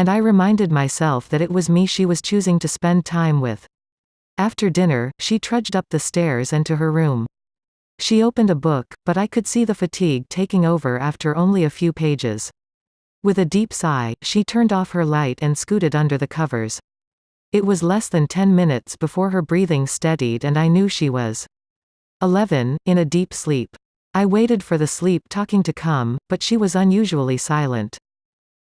and I reminded myself that it was me she was choosing to spend time with. After dinner, she trudged up the stairs and to her room. She opened a book, but I could see the fatigue taking over after only a few pages. With a deep sigh, she turned off her light and scooted under the covers. It was less than 10 minutes before her breathing steadied and I knew she was 11, in a deep sleep. I waited for the sleep talking to come, but she was unusually silent.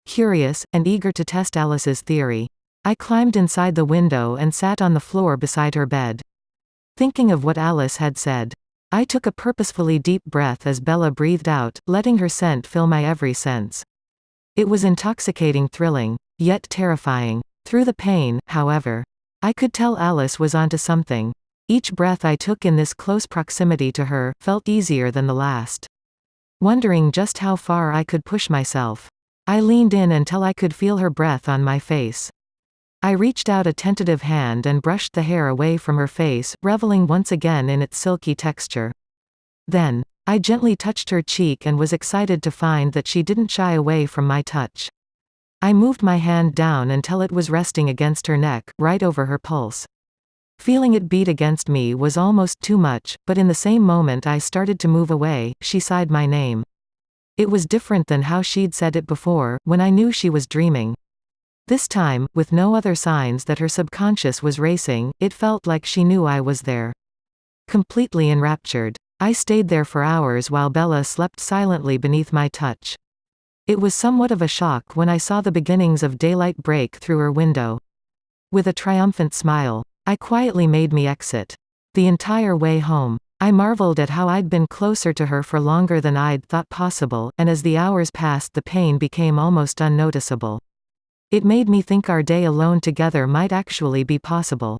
Curious, and eager to test Alice's theory, I climbed inside the window and sat on the floor beside her bed. Thinking of what Alice had said. I took a purposefully deep breath as Bella breathed out, letting her scent fill my every sense. It was intoxicating, thrilling, yet terrifying. Through the pain, however, I could tell Alice was onto something. Each breath I took in this close proximity to her felt easier than the last. Wondering just how far I could push myself, I leaned in until I could feel her breath on my face. I reached out a tentative hand and brushed the hair away from her face, reveling once again in its silky texture. Then, I gently touched her cheek and was excited to find that she didn't shy away from my touch. I moved my hand down until it was resting against her neck, right over her pulse. Feeling it beat against me was almost too much, but in the same moment I started to move away, she sighed my name. It was different than how she'd said it before, when I knew she was dreaming. This time, with no other signs that her subconscious was racing, it felt like she knew I was there. Completely enraptured, I stayed there for hours while Bella slept silently beneath my touch. It was somewhat of a shock when I saw the beginnings of daylight break through her window. With a triumphant smile, I quietly made me exit. The entire way home, I marveled at how I'd been closer to her for longer than I'd thought possible, and as the hours passed the pain became almost unnoticeable. It made me think our day alone together might actually be possible.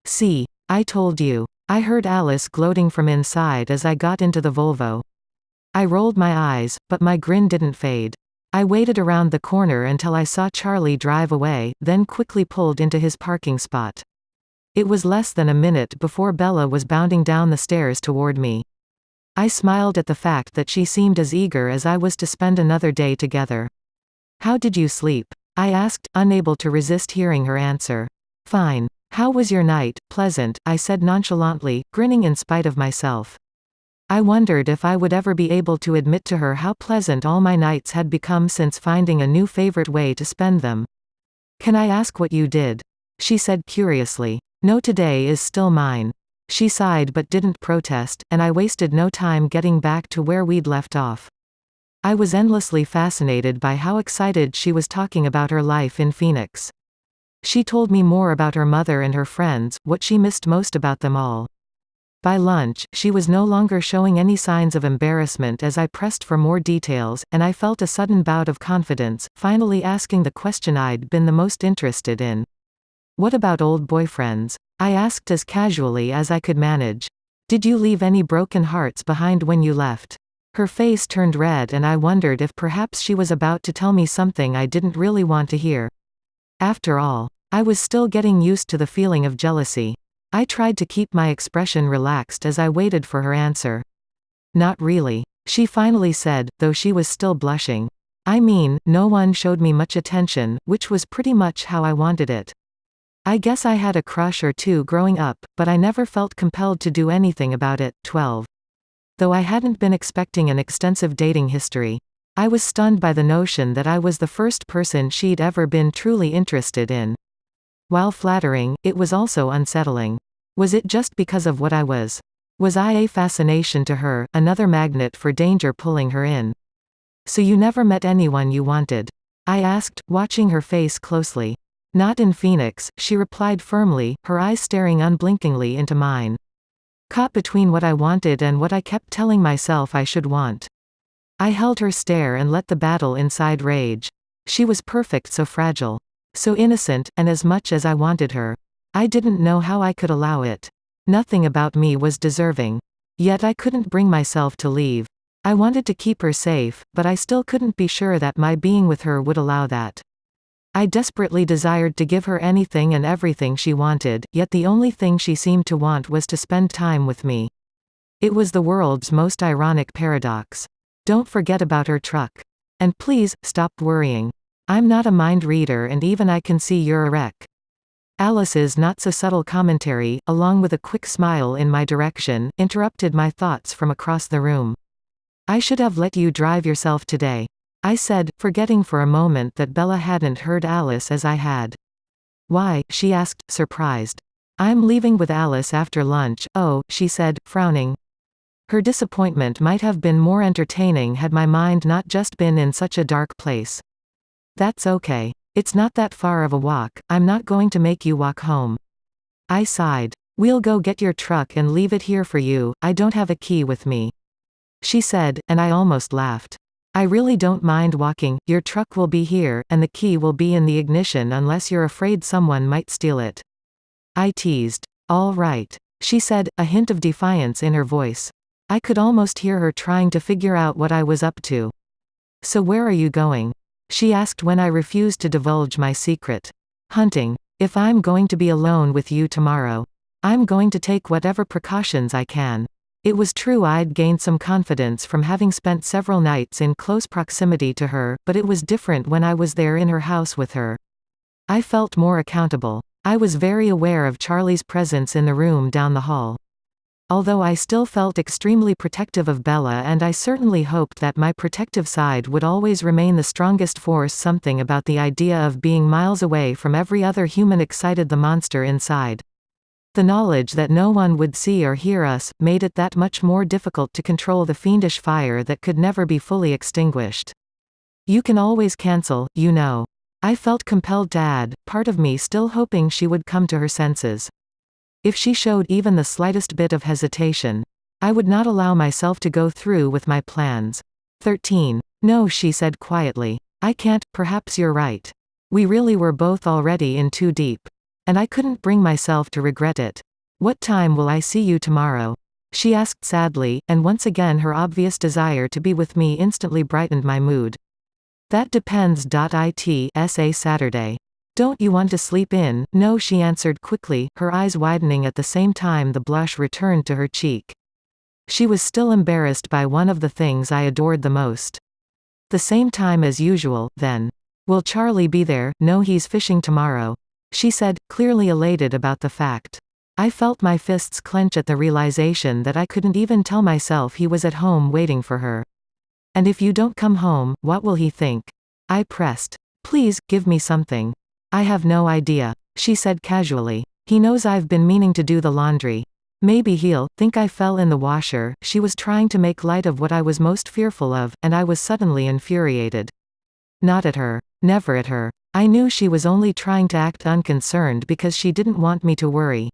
"See, I told you," I heard Alice gloating from inside as I got into the Volvo. I rolled my eyes, but my grin didn't fade. I waited around the corner until I saw Charlie drive away, then quickly pulled into his parking spot. It was less than a minute before Bella was bounding down the stairs toward me. I smiled at the fact that she seemed as eager as I was to spend another day together. "How did you sleep?" I asked, unable to resist hearing her answer. "Fine. How was your night?" "Pleasant," I said nonchalantly, grinning in spite of myself. I wondered if I would ever be able to admit to her how pleasant all my nights had become since finding a new favorite way to spend them. "Can I ask what you did?" she said curiously. "No, today is still mine." She sighed but didn't protest, and I wasted no time getting back to where we'd left off. I was endlessly fascinated by how excited she was talking about her life in Phoenix. She told me more about her mother and her friends, what she missed most about them all. By lunch, she was no longer showing any signs of embarrassment as I pressed for more details, and I felt a sudden bout of confidence, finally asking the question I'd been the most interested in. "What about old boyfriends?" I asked as casually as I could manage. "Did you leave any broken hearts behind when you left?" Her face turned red and I wondered if perhaps she was about to tell me something I didn't really want to hear. After all, I was still getting used to the feeling of jealousy. I tried to keep my expression relaxed as I waited for her answer. "Not really," she finally said, though she was still blushing. "I mean, no one showed me much attention, which was pretty much how I wanted it. I guess I had a crush or two growing up, but I never felt compelled to do anything about it." 12. Though I hadn't been expecting an extensive dating history, I was stunned by the notion that I was the first person she'd ever been truly interested in. While flattering, it was also unsettling. Was it just because of what I was? Was I a fascination to her, another magnet for danger pulling her in? "So you never met anyone you wanted?" I asked, watching her face closely. "Not in Phoenix," she replied firmly, her eyes staring unblinkingly into mine. Caught between what I wanted and what I kept telling myself I should want. I held her stare and let the battle inside rage. She was perfect, so fragile. So innocent, and as much as I wanted her, I didn't know how I could allow it. Nothing about me was deserving. Yet I couldn't bring myself to leave. I wanted to keep her safe, but I still couldn't be sure that my being with her would allow that. I desperately desired to give her anything and everything she wanted, yet the only thing she seemed to want was to spend time with me. It was the world's most ironic paradox. "Don't forget about her truck. And please, stop worrying." I'm not a mind reader and even I can see you're a wreck. Alice's not-so-subtle commentary, along with a quick smile in my direction, interrupted my thoughts from across the room. I should have let you drive yourself today, I said, forgetting for a moment that Bella hadn't heard Alice as I had. Why? She asked, surprised. I'm leaving with Alice after lunch. Oh, she said, frowning. Her disappointment might have been more entertaining had my mind not just been in such a dark place. That's okay. It's not that far of a walk, I'm not going to make you walk home. I sighed. We'll go get your truck and leave it here for you, I don't have a key with me. She said, and I almost laughed. I really don't mind walking, your truck will be here, and the key will be in the ignition unless you're afraid someone might steal it. I teased. All right, she said, a hint of defiance in her voice. I could almost hear her trying to figure out what I was up to. So where are you going? She asked when I refused to divulge my secret. Hunting. If I'm going to be alone with you tomorrow, I'm going to take whatever precautions I can. It was true I'd gained some confidence from having spent several nights in close proximity to her, but it was different when I was there in her house with her. I felt more accountable. I was very aware of Charlie's presence in the room down the hall. Although I still felt extremely protective of Bella, and I certainly hoped that my protective side would always remain the strongest force, something about the idea of being miles away from every other human excited the monster inside. The knowledge that no one would see or hear us made it that much more difficult to control the fiendish fire that could never be fully extinguished. You can always cancel, you know. I felt compelled to add, part of me still hoping she would come to her senses. If she showed even the slightest bit of hesitation, I would not allow myself to go through with my plans. 13. No, she said quietly. I can't, perhaps you're right. We really were both already in too deep. And I couldn't bring myself to regret it. What time will I see you tomorrow? She asked sadly, and once again her obvious desire to be with me instantly brightened my mood. That depends. It's Saturday. Don't you want to sleep in? No, she answered quickly, her eyes widening at the same time the blush returned to her cheek. She was still embarrassed by one of the things I adored the most. The same time as usual, then. Will Charlie be there? No, he's fishing tomorrow, she said, clearly elated about the fact. I felt my fists clench at the realization that I couldn't even tell myself he was at home waiting for her. And if you don't come home, what will he think? I pressed. Please, give me something. I have no idea, she said casually. He knows I've been meaning to do the laundry. Maybe he'll think I fell in the washer. She was trying to make light of what I was most fearful of, and I was suddenly infuriated. Not at her. Never at her. I knew she was only trying to act unconcerned because she didn't want me to worry.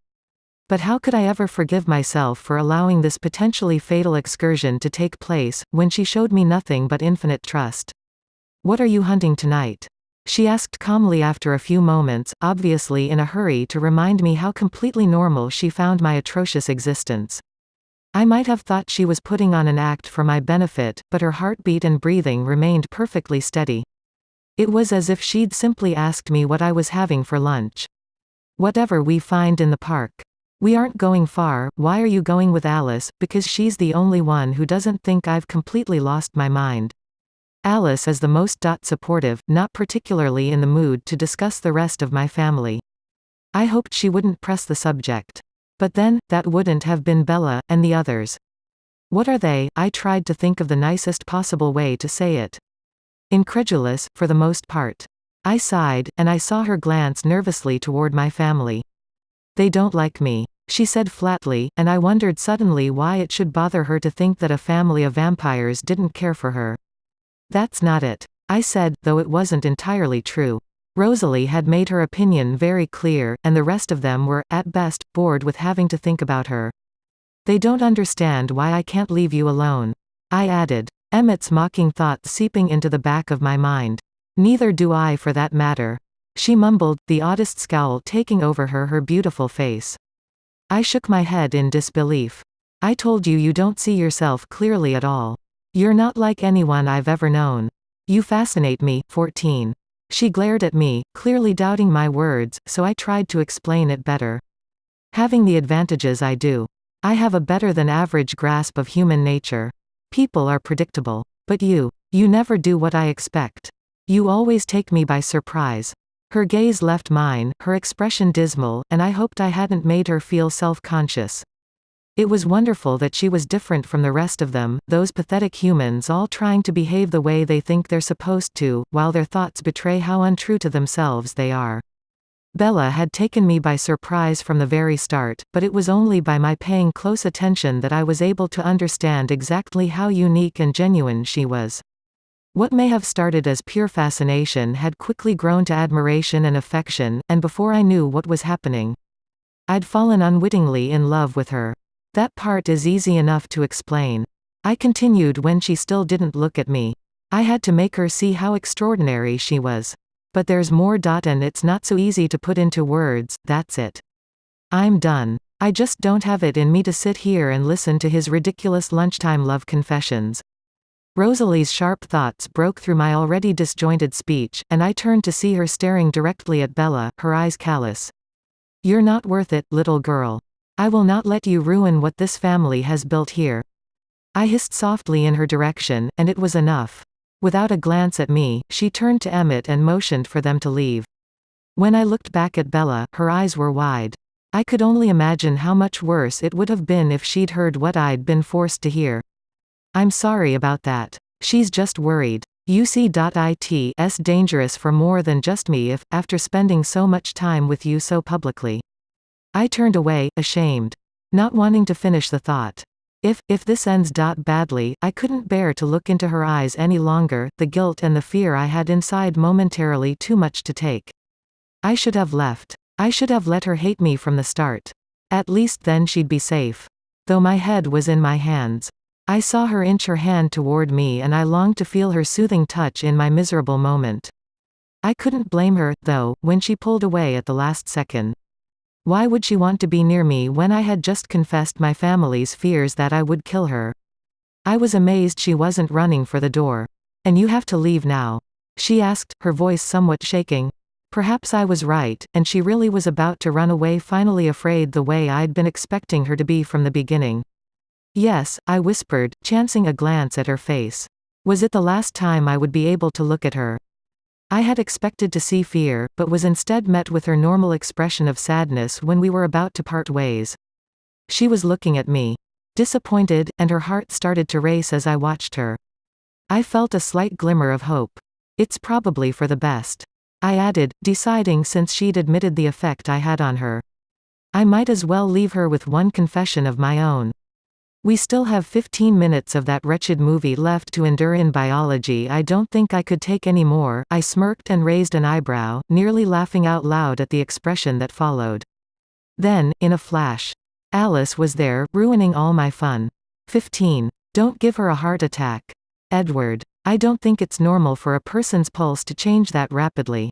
But how could I ever forgive myself for allowing this potentially fatal excursion to take place, when she showed me nothing but infinite trust? What are you hunting tonight? She asked calmly after a few moments, obviously in a hurry to remind me how completely normal she found my atrocious existence. I might have thought she was putting on an act for my benefit, but her heartbeat and breathing remained perfectly steady. It was as if she'd simply asked me what I was having for lunch. Whatever we find in the park. We aren't going far. Why are you going with Alice? Because she's the only one who doesn't think I've completely lost my mind. Alice is the most supportive, not particularly in the mood to discuss the rest of my family. I hoped she wouldn't press the subject. But then, that wouldn't have been Bella, and the others. What are they? I tried to think of the nicest possible way to say it. Incredulous, for the most part. I sighed, and I saw her glance nervously toward my family. They don't like me, she said flatly, and I wondered suddenly why it should bother her to think that a family of vampires didn't care for her. That's not it, I said, though it wasn't entirely true. Rosalie had made her opinion very clear, and the rest of them were, at best, bored with having to think about her. They don't understand why I can't leave you alone, I added. Emmett's mocking thought seeping into the back of my mind. Neither do I, for that matter. She mumbled, the oddest scowl taking over her beautiful face. I shook my head in disbelief. I told you don't see yourself clearly at all. You're not like anyone I've ever known. You fascinate me. 14. She glared at me, clearly doubting my words, so I tried to explain it better. Having the advantages I do. I have a better than average grasp of human nature. People are predictable. But you never do what I expect. You always take me by surprise. Her gaze left mine, her expression dismal, and I hoped I hadn't made her feel self-conscious. It was wonderful that she was different from the rest of them, those pathetic humans all trying to behave the way they think they're supposed to, while their thoughts betray how untrue to themselves they are. Bella had taken me by surprise from the very start, but it was only by my paying close attention that I was able to understand exactly how unique and genuine she was. What may have started as pure fascination had quickly grown to admiration and affection, and before I knew what was happening, I'd fallen unwittingly in love with her. That part is easy enough to explain. I continued when she still didn't look at me. I had to make her see how extraordinary she was. But there's more. And it's not so easy to put into words, that's it. I'm done. I just don't have it in me to sit here and listen to his ridiculous lunchtime love confessions. Rosalie's sharp thoughts broke through my already disjointed speech, and I turned to see her staring directly at Bella, her eyes callous. You're not worth it, little girl. I will not let you ruin what this family has built here. I hissed softly in her direction, and it was enough. Without a glance at me, she turned to Emmett and motioned for them to leave. When I looked back at Bella, her eyes were wide. I could only imagine how much worse it would have been if she'd heard what I'd been forced to hear. I'm sorry about that. She's just worried. You see, it's dangerous for more than just me if, after spending so much time with you so publicly. I turned away, ashamed. Not wanting to finish the thought. If this ends badly, I couldn't bear to look into her eyes any longer, the guilt and the fear I had inside momentarily too much to take. I should have left. I should have let her hate me from the start. At least then she'd be safe. Though my head was in my hands. I saw her inch her hand toward me and I longed to feel her soothing touch in my miserable moment. I couldn't blame her, though, when she pulled away at the last second. Why would she want to be near me when I had just confessed my family's fears that I would kill her? I was amazed she wasn't running for the door. And you have to leave now? She asked, her voice somewhat shaking. Perhaps I was right, and she really was about to run away, finally afraid the way I'd been expecting her to be from the beginning. Yes, I whispered, chancing a glance at her face. Was it the last time I would be able to look at her? I had expected to see fear, but was instead met with her normal expression of sadness when we were about to part ways. She was looking at me. Disappointed, and her heart started to race as I watched her. I felt a slight glimmer of hope. It's probably for the best. I added, deciding since she'd admitted the effect I had on her. I might as well leave her with one confession of my own. We still have 15 minutes of that wretched movie left to endure in biology. I don't think I could take any more. I smirked and raised an eyebrow, nearly laughing out loud at the expression that followed. Then, in a flash, Alice was there, ruining all my fun. 15. Don't give her a heart attack. Edward. I don't think it's normal for a person's pulse to change that rapidly.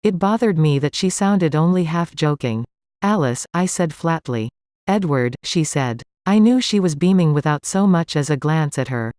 It bothered me that she sounded only half joking. Alice, I said flatly. Edward, she said. I knew she was beaming without so much as a glance at her.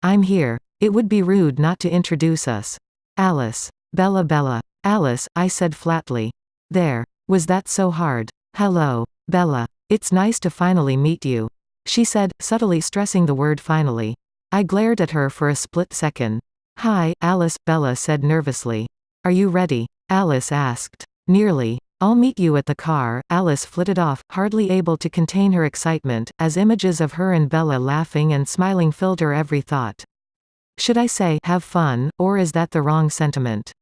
I'm here. It would be rude not to introduce us. Alice. Bella. Alice, I said flatly. There. Was that so hard? Hello, Bella. It's nice to finally meet you. She said, subtly stressing the word finally. I glared at her for a split second. Hi, Alice, Bella said nervously. Are you ready? Alice asked. Nearly. I'll meet you at the car. Alice flitted off, hardly able to contain her excitement, as images of her and Bella laughing and smiling filled her every thought. Should I say, have fun, or is that the wrong sentiment?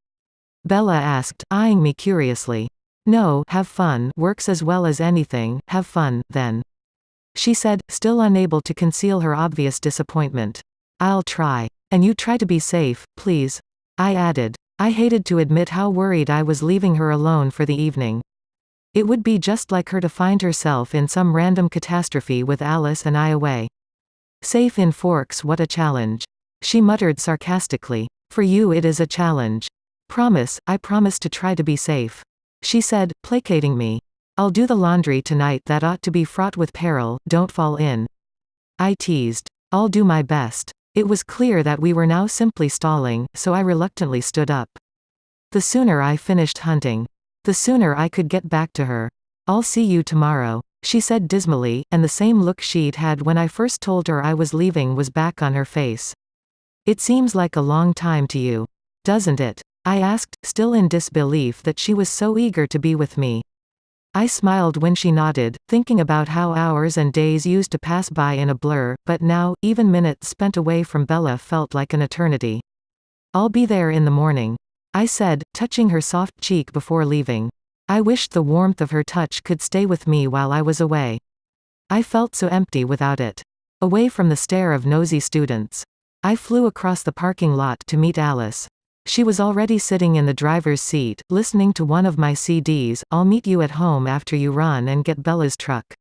Bella asked, eyeing me curiously. No, have fun works as well as anything. Have fun, then. She said, still unable to conceal her obvious disappointment. I'll try. And you try to be safe, please. I added. I hated to admit how worried I was leaving her alone for the evening. It would be just like her to find herself in some random catastrophe with Alice and I away. Safe in Forks, what a challenge. She muttered sarcastically. For you it is a challenge. I promise to try to be safe. She said, placating me. I'll do the laundry tonight, that ought to be fraught with peril, don't fall in. I teased. I'll do my best. It was clear that we were now simply stalling, so I reluctantly stood up. The sooner I finished hunting, the sooner I could get back to her. I'll see you tomorrow, she said dismally, and the same look she'd had when I first told her I was leaving was back on her face. It seems like a long time to you. Doesn't it? I asked, still in disbelief that she was so eager to be with me. I smiled when she nodded, thinking about how hours and days used to pass by in a blur, but now, even minutes spent away from Bella felt like an eternity. I'll be there in the morning, I said, touching her soft cheek before leaving. I wished the warmth of her touch could stay with me while I was away. I felt so empty without it. Away from the stare of nosy students. I flew across the parking lot to meet Alice. She was already sitting in the driver's seat, listening to one of my CDs, I'll meet you at home after you run and get Bella's truck.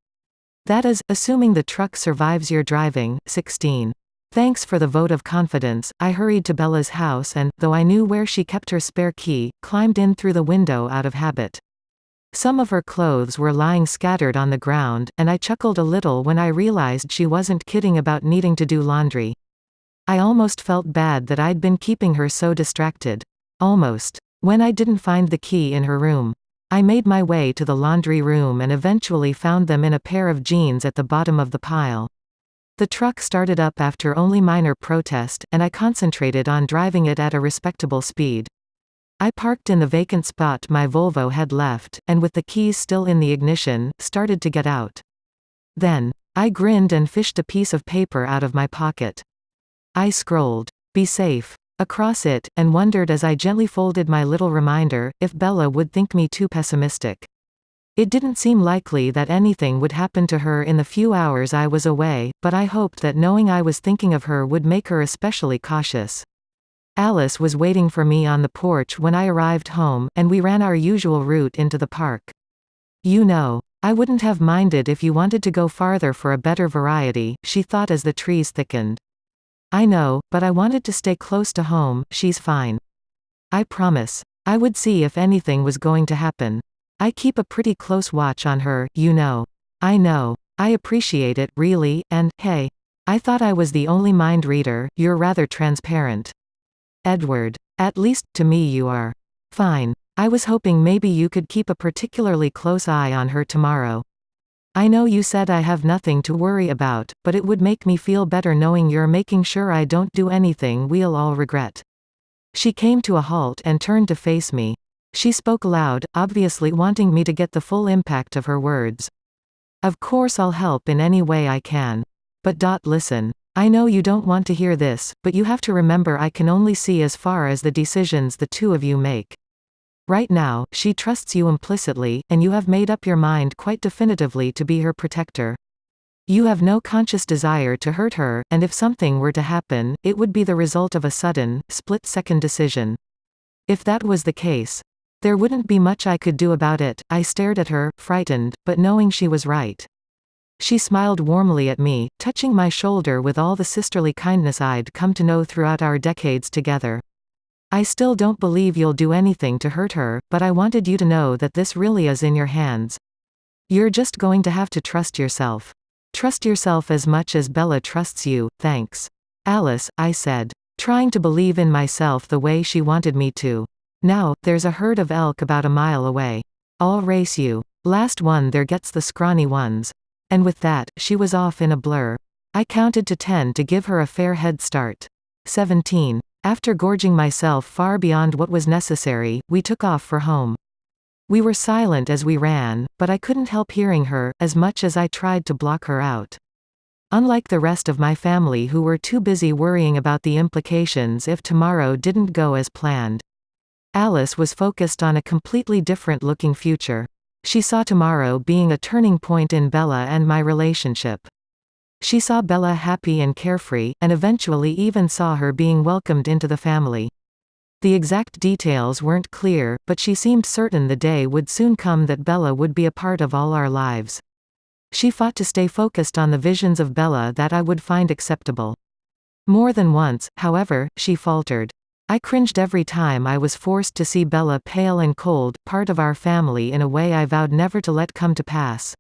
That is, assuming the truck survives your driving. 16. Thanks for the vote of confidence. I hurried to Bella's house and, though I knew where she kept her spare key, climbed in through the window out of habit. Some of her clothes were lying scattered on the ground, and I chuckled a little when I realized she wasn't kidding about needing to do laundry. I almost felt bad that I'd been keeping her so distracted. Almost. When I didn't find the key in her room. I made my way to the laundry room and eventually found them in a pair of jeans at the bottom of the pile. The truck started up after only minor protest, and I concentrated on driving it at a respectable speed. I parked in the vacant spot my Volvo had left, and with the keys still in the ignition, started to get out. Then, I grinned and fished a piece of paper out of my pocket. I scrolled, "Be safe," across it, and wondered as I gently folded my little reminder, if Bella would think me too pessimistic. It didn't seem likely that anything would happen to her in the few hours I was away, but I hoped that knowing I was thinking of her would make her especially cautious. Alice was waiting for me on the porch when I arrived home, and we ran our usual route into the park. "You know, I wouldn't have minded if you wanted to go farther for a better variety," she thought as the trees thickened. "I know, but I wanted to stay close to home. She's fine. I promise. I would see if anything was going to happen. I keep a pretty close watch on her, you know." "I know. I appreciate it, really, and, hey. I thought I was the only mind reader. You're rather transparent." "Edward. At least, to me you are." "Fine. I was hoping maybe you could keep a particularly close eye on her tomorrow. I know you said I have nothing to worry about, but it would make me feel better knowing you're making sure I don't do anything we'll all regret." She came to a halt and turned to face me. She spoke loud, obviously wanting me to get the full impact of her words. "Of course I'll help in any way I can. But listen. I know you don't want to hear this, but you have to remember I can only see as far as the decisions the two of you make. Right now, she trusts you implicitly, and you have made up your mind quite definitively to be her protector. You have no conscious desire to hurt her, and if something were to happen, it would be the result of a sudden, split-second decision. If that was the case, there wouldn't be much I could do about it." I stared at her, frightened, but knowing she was right. She smiled warmly at me, touching my shoulder with all the sisterly kindness I'd come to know throughout our decades together. "I still don't believe you'll do anything to hurt her, but I wanted you to know that this really is in your hands. You're just going to have to trust yourself. Trust yourself as much as Bella trusts you, thanks." "Alice," I said, trying to believe in myself the way she wanted me to. "Now, there's a herd of elk about a mile away. I'll race you. Last one there gets the scrawny ones." And with that, she was off in a blur. I counted to 10 to give her a fair head start. 17. After gorging myself far beyond what was necessary, we took off for home. We were silent as we ran, but I couldn't help hearing her, as much as I tried to block her out. Unlike the rest of my family who were too busy worrying about the implications if tomorrow didn't go as planned, Alice was focused on a completely different-looking future. She saw tomorrow being a turning point in Bella and my relationship. She saw Bella happy and carefree, and eventually even saw her being welcomed into the family. The exact details weren't clear, but she seemed certain the day would soon come that Bella would be a part of all our lives. She fought to stay focused on the visions of Bella that I would find acceptable. More than once, however, she faltered. I cringed every time I was forced to see Bella pale and cold, part of our family in a way I vowed never to let come to pass.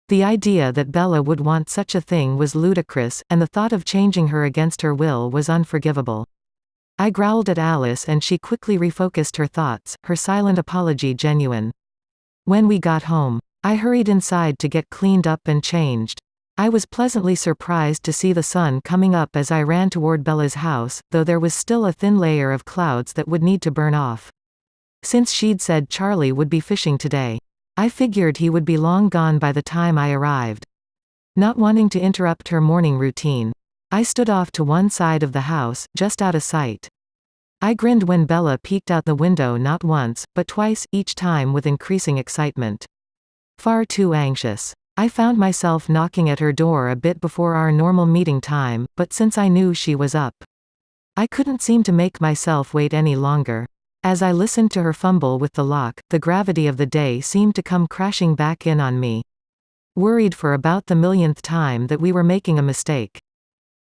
The idea that Bella would want such a thing was ludicrous, and the thought of changing her against her will was unforgivable. I growled at Alice and she quickly refocused her thoughts, her silent apology genuine. When we got home, I hurried inside to get cleaned up and changed. I was pleasantly surprised to see the sun coming up as I ran toward Bella's house, though there was still a thin layer of clouds that would need to burn off. Since she'd said Charlie would be fishing today, I figured he would be long gone by the time I arrived. Not wanting to interrupt her morning routine, I stood off to one side of the house, just out of sight. I grinned when Bella peeked out the window not once, but twice, each time with increasing excitement. Far too anxious. I found myself knocking at her door a bit before our normal meeting time, but since I knew she was up, I couldn't seem to make myself wait any longer. As I listened to her fumble with the lock, the gravity of the day seemed to come crashing back in on me. Worried for about the millionth time that we were making a mistake,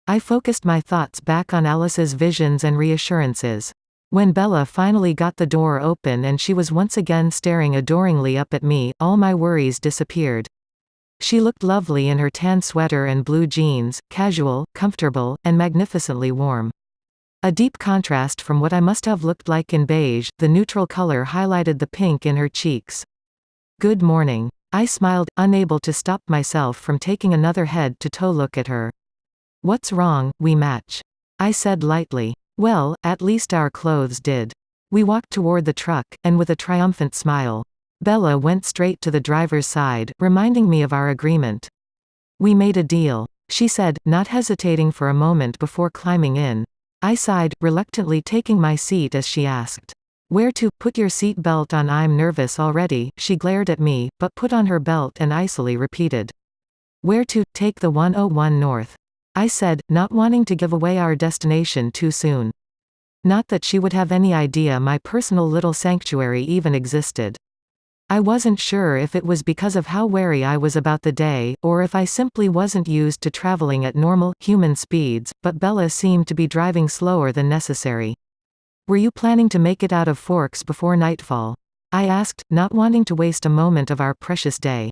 I focused my thoughts back on Alice's visions and reassurances. When Bella finally got the door open and she was once again staring adoringly up at me, all my worries disappeared. She looked lovely in her tan sweater and blue jeans, casual, comfortable, and magnificently warm. A deep contrast from what I must have looked like in beige, the neutral color highlighted the pink in her cheeks. "Good morning." I smiled, unable to stop myself from taking another head-to-toe look at her. "What's wrong, we match," I said lightly. "Well, at least our clothes did." We walked toward the truck, and with a triumphant smile, Bella went straight to the driver's side, reminding me of our agreement. "We made a deal," she said, not hesitating for a moment before climbing in. I sighed, reluctantly taking my seat as she asked, "Where to? Put your seat belt on." "I'm nervous already," she glared at me, but put on her belt and icily repeated, "Where to? Take the 101 north," I said, not wanting to give away our destination too soon. Not that she would have any idea my personal little sanctuary even existed. I wasn't sure if it was because of how wary I was about the day, or if I simply wasn't used to traveling at normal, human speeds, but Bella seemed to be driving slower than necessary. "Were you planning to make it out of Forks before nightfall?" I asked, not wanting to waste a moment of our precious day.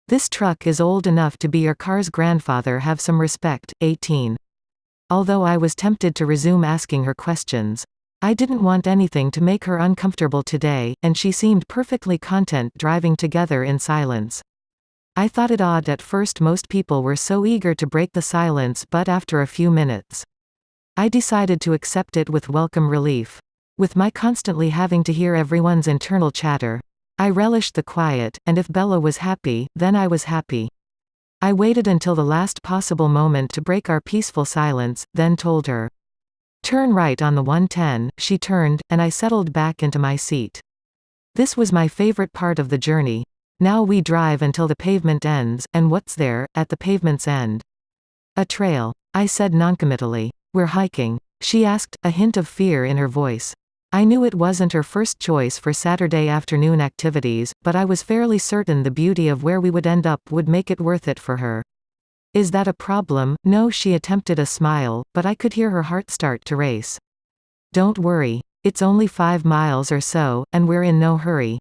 "This truck is old enough to be your car's grandfather. Have some respect, 18. Although I was tempted to resume asking her questions, I didn't want anything to make her uncomfortable today, and she seemed perfectly content driving together in silence. I thought it odd at first most people were so eager to break the silence, but after a few minutes, I decided to accept it with welcome relief. With my constantly having to hear everyone's internal chatter, I relished the quiet, and if Bella was happy, then I was happy. I waited until the last possible moment to break our peaceful silence, then told her, "Turn right on the 110, she turned, and I settled back into my seat. This was my favorite part of the journey. Now we drive until the pavement ends, and what's there, at the pavement's end? "A trail," I said noncommittally. "We're hiking?" she asked, a hint of fear in her voice. I knew it wasn't her first choice for Saturday afternoon activities, but I was fairly certain the beauty of where we would end up would make it worth it for her. "Is that a problem?" "No," she attempted a smile, but I could hear her heart start to race. "Don't worry. It's only 5 miles or so, and we're in no hurry."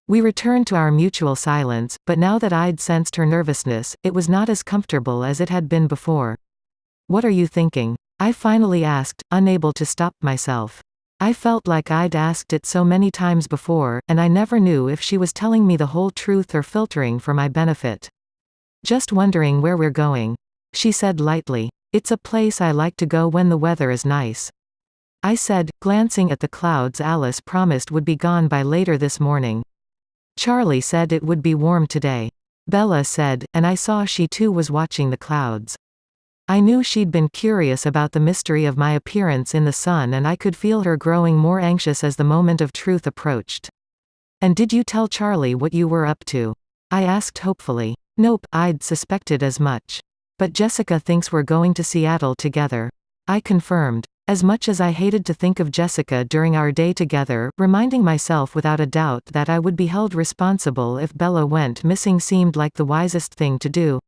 We returned to our mutual silence, but now that I'd sensed her nervousness, it was not as comfortable as it had been before. "What are you thinking?" I finally asked, unable to stop myself. I felt like I'd asked it so many times before, and I never knew if she was telling me the whole truth or filtering for my benefit. "Just wondering where we're going," she said lightly. "It's a place I like to go when the weather is nice," I said, glancing at the clouds Alice promised would be gone by later this morning. "Charlie said it would be warm today," Bella said, and I saw she too was watching the clouds. I knew she'd been curious about the mystery of my appearance in the sun, and I could feel her growing more anxious as the moment of truth approached. "And did you tell Charlie what you were up to?" I asked hopefully. "Nope, I'd suspected as much. But Jessica thinks we're going to Seattle together," I confirmed. As much as I hated to think of Jessica during our day together, reminding myself without a doubt that I would be held responsible if Bella went missing seemed like the wisest thing to do.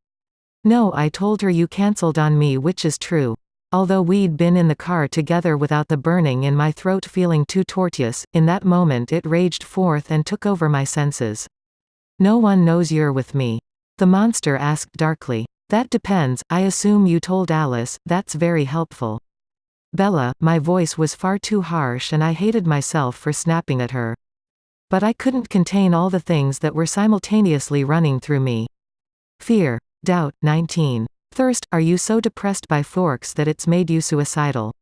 "No," I told her, "you cancelled on me," which is true. Although we'd been in the car together without the burning in my throat feeling too tortuous, in that moment it raged forth and took over my senses. "No one knows you're with me?" the monster asked darkly. "That depends. I assume you told Alice. That's very helpful." "Bella," my voice was far too harsh and I hated myself for snapping at her. But I couldn't contain all the things that were simultaneously running through me. Fear. Doubt, 19. Thirst, are you so depressed by forks that it's made you suicidal?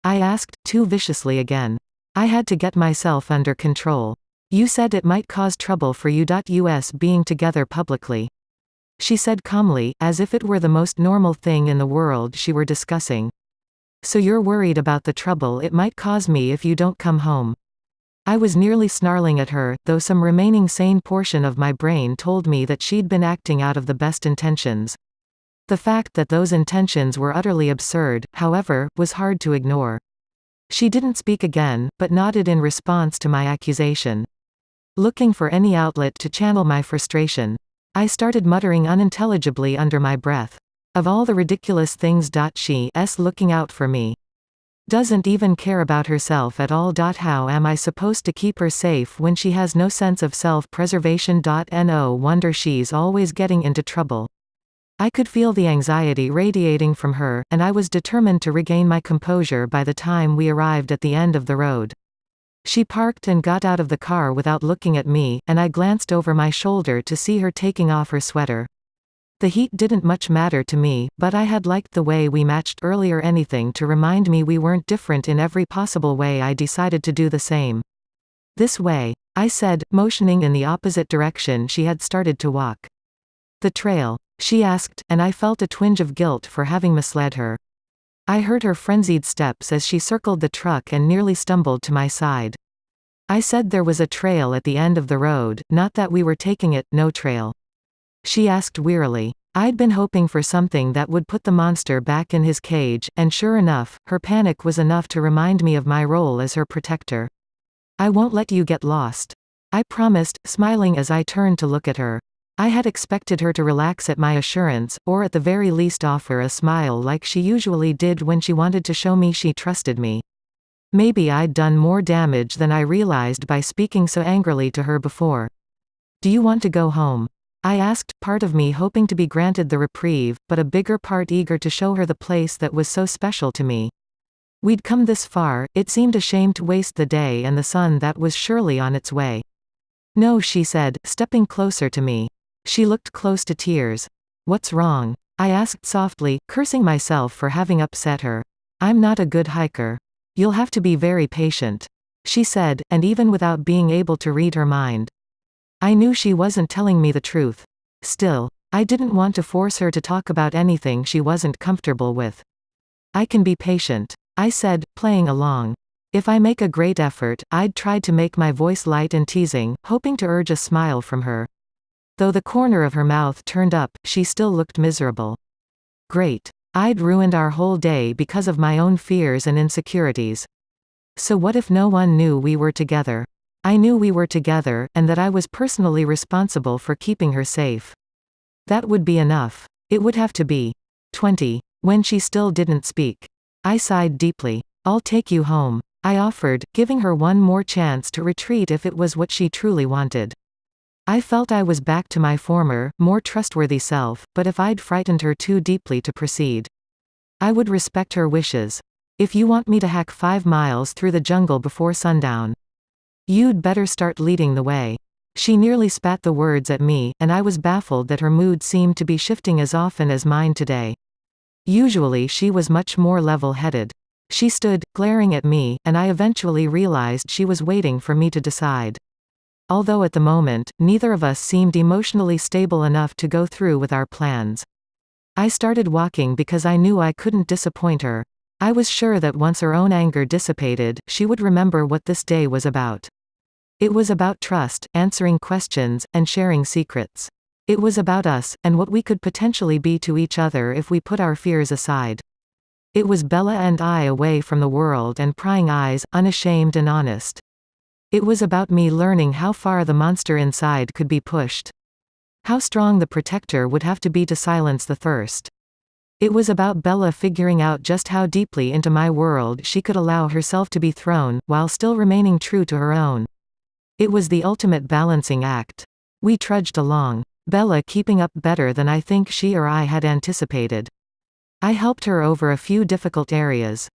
I asked, too viciously again. I had to get myself under control. You said it might cause trouble for you. Us being together publicly. She said calmly, as if it were the most normal thing in the world she were discussing. So you're worried about the trouble it might cause me if you don't come home. I was nearly snarling at her, though some remaining sane portion of my brain told me that she'd been acting out of the best intentions. The fact that those intentions were utterly absurd, however, was hard to ignore. She didn't speak again, but nodded in response to my accusation. Looking for any outlet to channel my frustration, I started muttering unintelligibly under my breath. Of all the ridiculous things. She's looking out for me. Doesn't even care about herself at all. How am I supposed to keep her safe when she has no sense of self-preservation? No wonder she's always getting into trouble. I could feel the anxiety radiating from her, and I was determined to regain my composure by the time we arrived at the end of the road. She parked and got out of the car without looking at me, and I glanced over my shoulder to see her taking off her sweater. The heat didn't much matter to me, but I had liked the way we matched earlier. Anything to remind me we weren't different in every possible way. I decided to do the same. This way, I said, motioning in the opposite direction she had started to walk. The trail? She asked, and I felt a twinge of guilt for having misled her. I heard her frenzied steps as she circled the truck and nearly stumbled to my side. I said there was a trail at the end of the road, not that we were taking it. No trail? She asked wearily. I'd been hoping for something that would put the monster back in his cage, and sure enough, her panic was enough to remind me of my role as her protector. I won't let you get lost. I promised, smiling as I turned to look at her. I had expected her to relax at my assurance, or at the very least offer a smile like she usually did when she wanted to show me she trusted me. Maybe I'd done more damage than I realized by speaking so angrily to her before. Do you want to go home? I asked, part of me hoping to be granted the reprieve, but a bigger part eager to show her the place that was so special to me. We'd come this far, it seemed a shame to waste the day and the sun that was surely on its way. No, she said, stepping closer to me. She looked close to tears. What's wrong? I asked softly, cursing myself for having upset her. I'm not a good hiker. You'll have to be very patient, she said, and even without being able to read her mind, I knew she wasn't telling me the truth. Still, I didn't want to force her to talk about anything she wasn't comfortable with. I can be patient, I said, playing along. If I make a great effort, I'd tried to make my voice light and teasing, hoping to urge a smile from her. Though the corner of her mouth turned up, she still looked miserable. Great. I'd ruined our whole day because of my own fears and insecurities. So what if no one knew we were together? I knew we were together, and that I was personally responsible for keeping her safe. That would be enough. It would have to be. 20. When she still didn't speak. I sighed deeply. I'll take you home, I offered, giving her one more chance to retreat if it was what she truly wanted. I felt I was back to my former, more trustworthy self, but if I'd frightened her too deeply to proceed, I would respect her wishes. If you want me to hack 5 miles through the jungle before sundown, you'd better start leading the way. She nearly spat the words at me, and I was baffled that her mood seemed to be shifting as often as mine today. Usually she was much more level-headed. She stood, glaring at me, and I eventually realized she was waiting for me to decide. Although at the moment, neither of us seemed emotionally stable enough to go through with our plans. I started walking because I knew I couldn't disappoint her. I was sure that once her own anger dissipated, she would remember what this day was about. It was about trust, answering questions, and sharing secrets. It was about us, and what we could potentially be to each other if we put our fears aside. It was Bella and I away from the world and prying eyes, unashamed and honest. It was about me learning how far the monster inside could be pushed. How strong the protector would have to be to silence the thirst. It was about Bella figuring out just how deeply into my world she could allow herself to be thrown, while still remaining true to her own. It was the ultimate balancing act. We trudged along, Bella keeping up better than I think she or I had anticipated. I helped her over a few difficult areas.